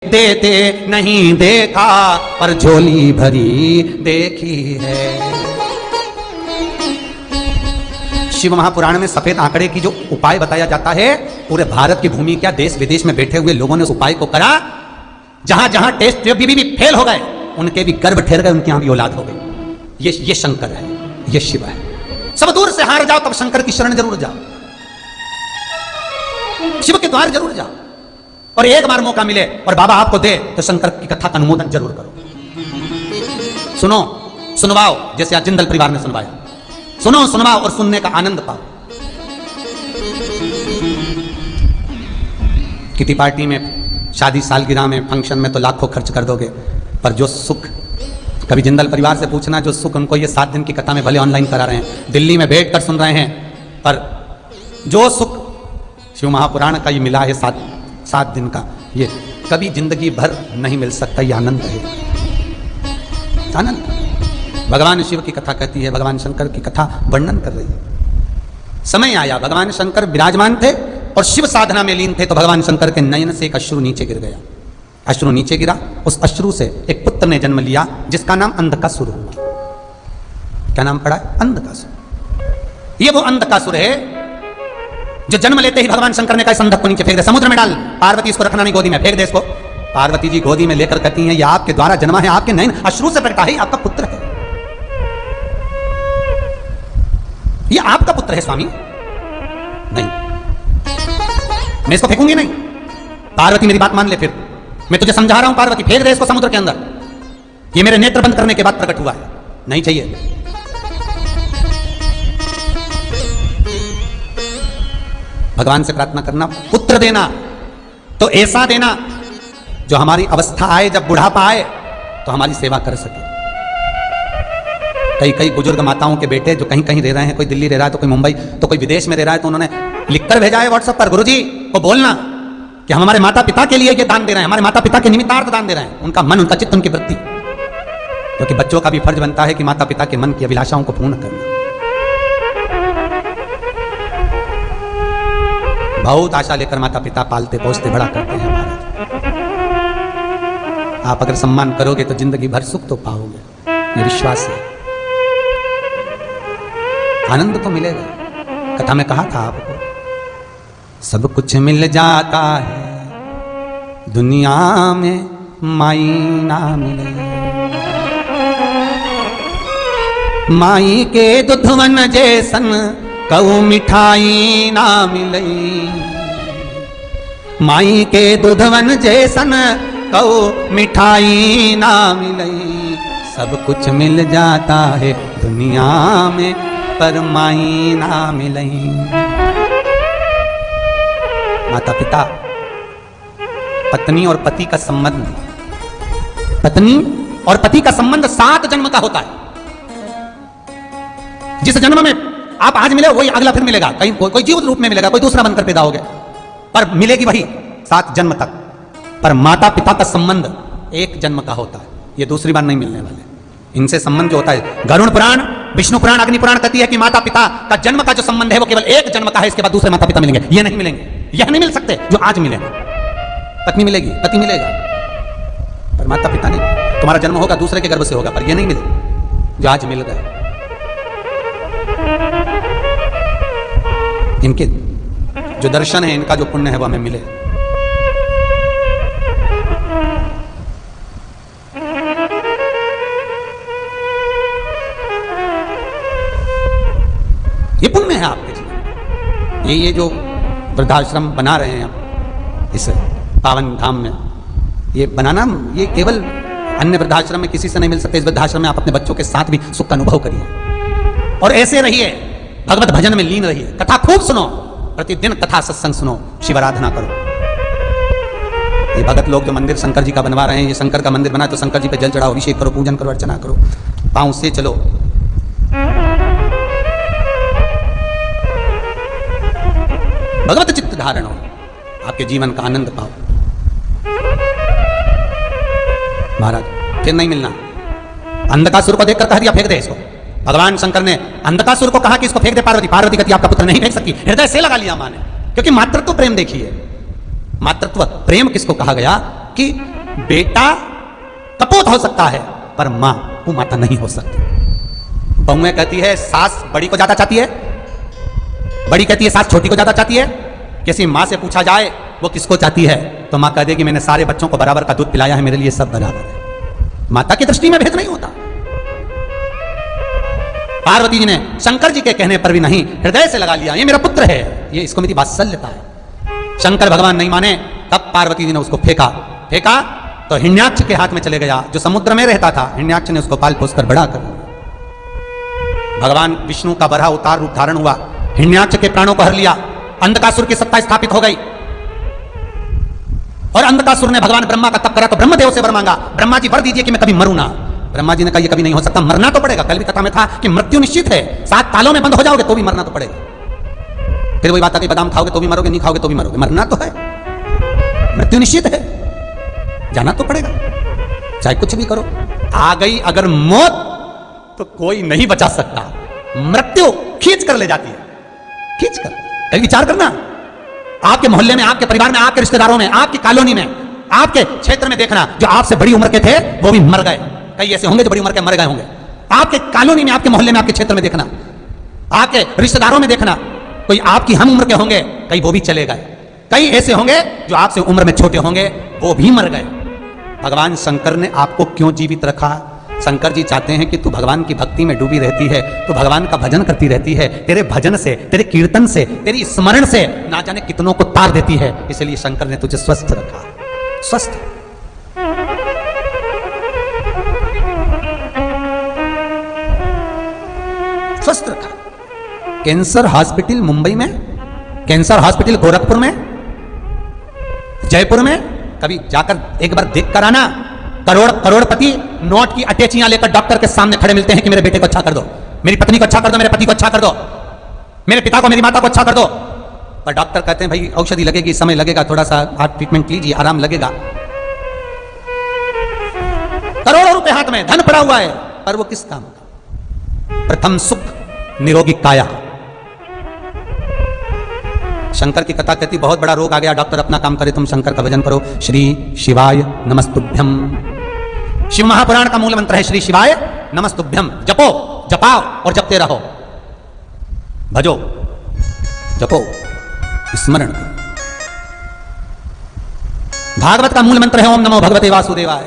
देते नहीं देखा पर झोली भरी देखी है। शिव महापुराण में सफेद आंकड़े की जो उपाय बताया जाता है, पूरे भारत की भूमि क्या देश विदेश में बैठे हुए लोगों ने उस उपाय को करा। जहां जहां टेस्ट भी फेल हो गए, उनके भी गर्भ ठहर गए, उनकी यहां भी औलाद हो गई। ये शंकर है, ये शिव है। सब दूर से हार जाओ तब शंकर की शरण जरूर जाओ, शिव के द्वार जरूर जाओ, और एक बार मौका मिले और बाबा आपको दे तो शंकर की कथा का अनुमोदन जरूर करो। सुनो, सुनवाओ, जैसे आज जिंदल परिवार ने सुनवाया। सुनो, सुनवाओ और सुनने का आनंद पाओ। किटी पार्टी में, शादी सालगिरह में, फंक्शन में तो लाखों खर्च कर दोगे, पर जो सुख, कभी जिंदल परिवार से पूछना, जो सुख उनको ये 7 दिन की कथा में भले ऑनलाइन करा रहे हैं, दिल्ली में बैठ कर सुन रहे हैं, पर जो सुख शिव महापुराण का ये मिला है 7 दिन का, ये कभी जिंदगी भर नहीं मिल सकता। ये आनंद है, आनंद। भगवान शिव की कथा कहती है, भगवान शंकर की कथा वर्णन कर रही है। समय आया, भगवान शंकर विराजमान थे और शिव साधना में लीन थे, तो भगवान शंकर के नयन से एक अश्रु नीचे गिर गया। अश्रु नीचे गिरा, उस अश्रु से एक पुत्र ने जन्म लिया जिसका नाम अंधकासुर हुआ। क्या नाम पड़ा? अंधकासुर। ये वो अंधकासुर है जो जन्म लेते ही भगवान शंकर ने कहा, अंधक को नीचे फेंक दे, समुद्र में डाल। पार्वती इसको रखना नहीं, गोदी में फेंक दे इसको। पार्वती जी गोदी में लेकर कहती हैं, ये आपके द्वारा जन्मा है, आपके नयन अश्रु से प्रकटा है, आपका पुत्र है। ये आपका पुत्र है स्वामी। नहीं, मैं इसको फेंकूंगी नहीं। पार्वती मेरी बात मान ले, फिर मैं तुझे समझा रहा हूं पार्वती, फेंक दे इसको समुद्र के अंदर। ये मेरे नेत्र बंद करने के बाद प्रकट हुआ है, नहीं चाहिए। भगवान से प्रार्थना करना, पुत्र देना तो ऐसा देना जो हमारी अवस्था आए, जब बुढ़ापा आए तो हमारी सेवा कर सके। कई बुजुर्ग माताओं के बेटे जो कहीं कहीं रह रहे हैं, कोई दिल्ली रह रहा है तो कोई मुंबई तो कोई विदेश में रह रहा है, तो उन्होंने लिखकर भेजा है व्हाट्सएप पर, गुरुजी को बोलना कि हम हमारे माता पिता के लिए ये दान दे रहे हैं, हमारे माता पिता के निमित्तार्थ दान दे रहे हैं। उनका मन, उनका चित्त, उनकी वृत्ति, क्योंकि बच्चों का भी फर्ज बनता है कि माता पिता के मन की अभिलाषाओं को पूर्ण करना। बहुत आशा लेकर माता पिता पालते पोसते बड़ा करते हैं महाराज। आप अगर सम्मान करोगे तो जिंदगी भर सुख तो पाओगे, ये विश्वास है। आनंद तो मिलेगा। कथा में कहा था आपको, सब कुछ मिल जाता है दुनिया में, माई ना मिले। माई के दुधवन जैसन कऊ मिठाई ना मिले। माई के दुधवन जैसन कऊ मिठाई ना मिले। सब कुछ मिल जाता है दुनिया में, पर माई ना मिले। माता पिता, पत्नी और पति का संबंध, पत्नी और पति का संबंध 7 जन्म का होता है। जिस जन्म में आप आज मिले वही अगला फिर मिलेगा, कहीं कोई जीवित रूप में मिलेगा, कोई दूसरा बनकर पैदा हो गया, पर मिलेगी वही 7 जन्म तक। पर माता पिता का संबंध 1 जन्म का होता है, ये दूसरी बार नहीं मिलने वाले। इनसे संबंध जो होता है, गरुड़ पुराण, विष्णु पुराण, अग्नि पुराण कहती है कि माता पिता का जन्म का जो संबंध है वो केवल 1 जन्म का है, इसके बाद दूसरे माता पिता मिलेंगे। ये नहीं मिलेंगे, यह नहीं मिल सकते जो आज मिले। पत्नी मिलेगी, पति मिलेगा, पर माता पिता नहीं। तुम्हारा जन्म होगा दूसरे के गर्भ से होगा, पर यह नहीं मिले जो आज मिल गए। इनके जो दर्शन है, इनका जो पुण्य है वो हमें मिले। ये पुण्य है आपके जीवन। ये जो वृद्धाश्रम बना रहे हैं आप इस पावन धाम में, ये बनाना, ये केवल अन्य वृद्धाश्रम में किसी से नहीं मिल सकते। इस वृद्धाश्रम में आप अपने बच्चों के साथ भी सुख का अनुभव करिए और ऐसे रहिए, भगवत भजन में लीन रहिए, कथा खूब सुनो, प्रतिदिन कथा सत्संग सुनो, शिवाराधना करो। ये भगत लोग जो मंदिर शंकर जी का बनवा रहे हैं, ये शंकर का मंदिर बना तो शंकर जी पे जल चढ़ाओ, अभिषेक करो, पूजन करो, अर्चना करो, पांव से चलो। भगवत चित्त धारण हो, आपके जीवन का आनंद पाओ। महाराज फिर नहीं मिलना। अंधकासुर को देखकर कह दिया फेंक दे इसको। भगवान शंकर ने अंधकासुर को कहा कि इसको फेंक दे। पार्वती कहती आपका पुत्र नहीं फेंक सकती। हृदय से लगा लिया मां ने, क्योंकि मातृत्व प्रेम देखिए। मातृत्व प्रेम किसको कहा गया कि बेटा कपूत हो सकता है पर मां वो माता नहीं हो सकती। बहुएं कहती है सास बड़ी को ज्यादा चाहती है, बड़ी कहती है सास छोटी को ज्यादा चाहती है। किसी मां से पूछा जाए वो किसको चाहती है तो मां कह देगी मैंने सारे बच्चों को बराबर का दूध पिलाया है, मेरे लिए सब बराबर है। माता की दृष्टि में भेद नहीं होता। पार्वती जी ने शंकर जी के कहने पर भी नहीं, हृदय से लगा लिया, ये मेरा पुत्र है, ये इसको मेरी वात्सल्यता है। शंकर भगवान नहीं माने, तब पार्वती जी ने उसको फेंका तो हिरण्याक्ष के हाथ में चले गया, जो समुद्र में रहता था। हिरण्याक्ष ने उसको पाल पोस कर बड़ा कर दिया। भगवान विष्णु का बड़ा अवतार रूप धारण हुआ, हिरण्याक्ष के प्राणों को हर लिया, अंधकासुर की सत्ता स्थापित हो गई। और अंधकासुर ने भगवान ब्रह्मा का तप करा तो ब्रह्मदेव से वर मांगा, ब्रह्मा जी वर दीजिए कि मैं कभी मरूं ना। ब्रह्मा जी ने कहा ये कभी नहीं हो सकता, मरना तो पड़ेगा। कल भी कथा में था कि मृत्यु निश्चित है, 7 तालों में बंद हो जाओगे तो भी मरना तो पड़ेगा। फिर वही बात आती, बादाम खाओगे तो भी मरोगे, नहीं खाओगे तो भी मरोगे, मरना तो है, मृत्यु निश्चित है, जाना तो पड़ेगा, चाहे कुछ भी करो। आ गई अगर मौत तो कोई नहीं बचा सकता, मृत्यु खींच कर ले जाती है, खींच कर। कहीं विचार करना, आपके मोहल्ले में, आपके परिवार में, आपके रिश्तेदारों में, आपकी कॉलोनी में, आपके क्षेत्र में देखना, जो आपसे बड़ी उम्र के थे वो भी मर गए। कई ऐसे होंगे जो बड़ी उम्र के मर गए होंगे। आपके कॉलोनी में, आपके मोहल्ले में, आपके क्षेत्र में देखना, आपके रिश्तेदारों में देखना, कोई आपकी हम उम्र के होंगे, कई वो भी चले गए। कई ऐसे होंगे जो आपसे उम्र में छोटे होंगे, वो भी मर गए। भगवान शंकर ने आपको क्यों जीवित रखा? शंकर जी चाहते हैं कि तू भगवान की भक्ति में डूबी रहती है, तू भगवान का भजन करती रहती है, तेरे भजन से, तेरे कीर्तन से, तेरी स्मरण से ना जाने कितनों को तार देती है। इसलिए शंकर ने तुझे स्वस्थ रखा, स्वस्थ। स्वस्थ रखा। कैंसर हॉस्पिटल मुंबई में, कैंसर हॉस्पिटल गोरखपुर में, जयपुर में कभी जाकर एक बार देख कर आना। करोड़पति नोट की अटैचियां लेकर डॉक्टर के सामने खड़े मिलते हैं कि मेरे बेटे को अच्छा कर दो, मेरी पत्नी को अच्छा कर दो, मेरे पति को अच्छा कर दो, मेरे पिता को, मेरी माता को अच्छा कर दो। पर डॉक्टर कहते हैं भाई औषधि लगेगी, समय लगेगा, थोड़ा सा आप ट्रीटमेंट लीजिए, आराम लगेगा। करोड़ों रुपए हाथ में, धन पड़ा हुआ है, पर वो किस काम का? प्रथम सुख निरोगी काया। शंकर की कथा कहती बहुत बड़ा रोग आ गया, डॉक्टर अपना काम करे, तुम शंकर का भजन करो। श्री शिवाय नमस्तुभ्यम। शिव महापुराण का मूल मंत्र है श्री शिवाय नमस्तुभ्यम। जपो, जपाओ और जपते रहो, भजो, जपो, स्मरण करो। भागवत का मूल मंत्र है ओम नमो भगवते वासुदेवाय।